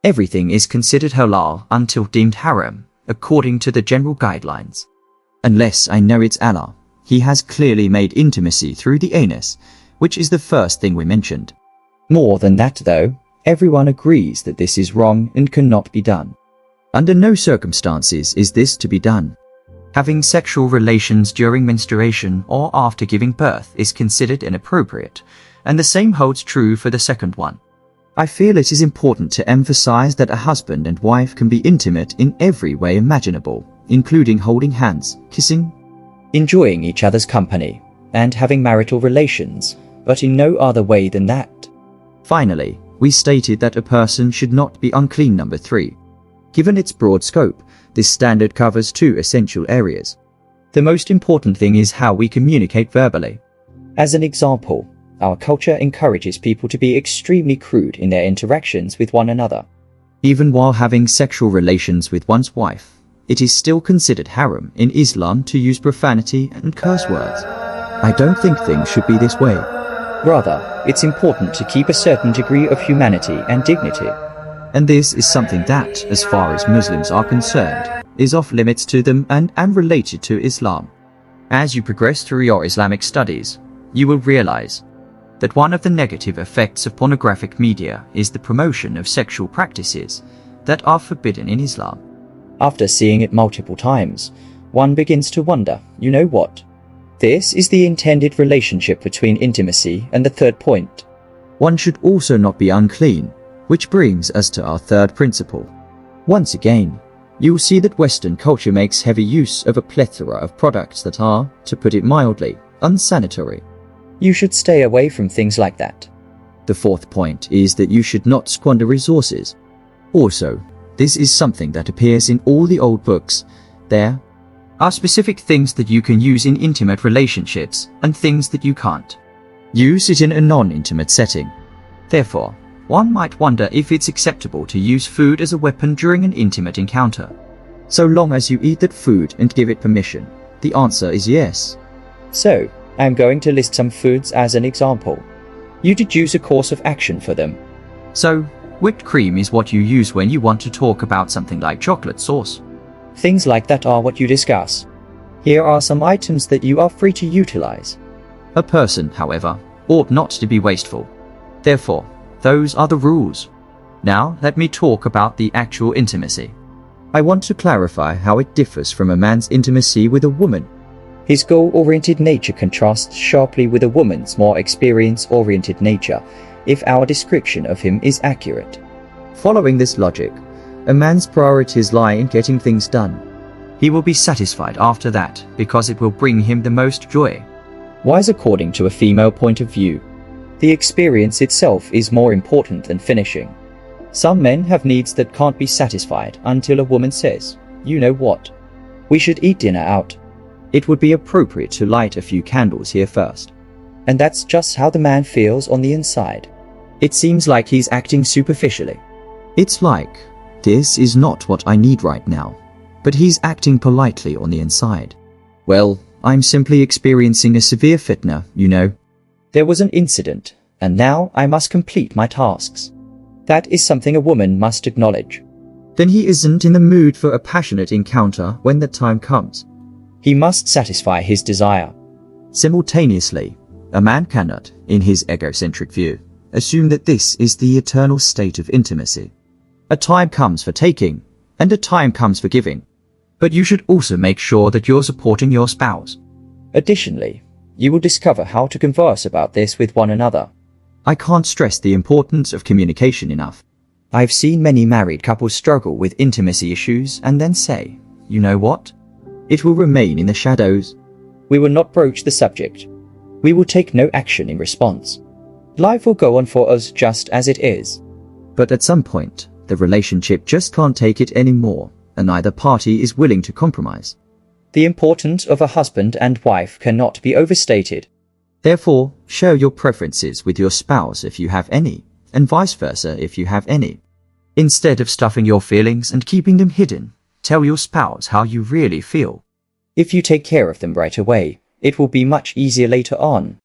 Everything is considered halal until deemed haram, according to the general guidelines. Unless I know it's Allah, he has clearly made intimacy through the anus, which is the first thing we mentioned. More than that though, everyone agrees that this is wrong and cannot be done. Under no circumstances is this to be done. Having sexual relations during menstruation or after giving birth is considered inappropriate, and the same holds true for the second one. I feel it is important to emphasize that a husband and wife can be intimate in every way imaginable, including holding hands, kissing, enjoying each other's company, and having marital relations, but in no other way than that. Finally, we stated that a person should not be unclean. Number 3. Given its broad scope, this standard covers 2 essential areas. The most important thing is how we communicate verbally. As an example, our culture encourages people to be extremely crude in their interactions with one another. Even while having sexual relations with one's wife, it is still considered haram in Islam to use profanity and curse words. I don't think things should be this way. Rather, it's important to keep a certain degree of humanity and dignity. And this is something that, as far as Muslims are concerned, is off limits to them and related to Islam. As you progress through your Islamic studies, you will realize that one of the negative effects of pornographic media is the promotion of sexual practices that are forbidden in Islam. After seeing it multiple times, one begins to wonder, you know what? This is the intended relationship between intimacy and the third point. One should also not be unclean, which brings us to our third principle. Once again, you will see that Western culture makes heavy use of a plethora of products that are, to put it mildly, unsanitary. You should stay away from things like that. The fourth point is that you should not squander resources. Also, this is something that appears in all the old books. There are specific things that you can use in intimate relationships and things that you can't use it in a non-intimate setting. Therefore, one might wonder if it's acceptable to use food as a weapon during an intimate encounter. So long as you eat that food and give it permission, the answer is yes. So, I'm going to list some foods as an example. You deduce a course of action for them. So, whipped cream is what you use when you want to talk about something like chocolate sauce. Things like that are what you discuss. Here are some items that you are free to utilize. A person, however, ought not to be wasteful. Therefore, those are the rules. Now, let me talk about the actual intimacy. I want to clarify how it differs from a man's intimacy with a woman. His goal-oriented nature contrasts sharply with a woman's more experience-oriented nature, if our description of him is accurate. Following this logic, a man's priorities lie in getting things done. He will be satisfied after that because it will bring him the most joy. Wise according to a female point of view, the experience itself is more important than finishing. Some men have needs that can't be satisfied until a woman says, you know what? We should eat dinner out. It would be appropriate to light a few candles here first. And that's just how the man feels on the inside. It seems like he's acting superficially. It's like, this is not what I need right now. But he's acting politely on the inside. Well, I'm simply experiencing a severe fitna, you know. There was an incident, and now I must complete my tasks. That is something a woman must acknowledge. Then he isn't in the mood for a passionate encounter when the time comes. He must satisfy his desire. Simultaneously, a man cannot, in his egocentric view, assume that this is the eternal state of intimacy. A time comes for taking, and a time comes for giving. But you should also make sure that you're supporting your spouse. Additionally, you will discover how to converse about this with one another. I can't stress the importance of communication enough. I've seen many married couples struggle with intimacy issues and then say, you know what? It will remain in the shadows. We will not broach the subject. We will take no action in response. Life will go on for us just as it is. But at some point, the relationship just can't take it anymore, and neither party is willing to compromise. The importance of a husband and wife cannot be overstated. Therefore, share your preferences with your spouse if you have any, and vice versa if you have any. Instead of stuffing your feelings and keeping them hidden, tell your spouse how you really feel. If you take care of them right away, it will be much easier later on.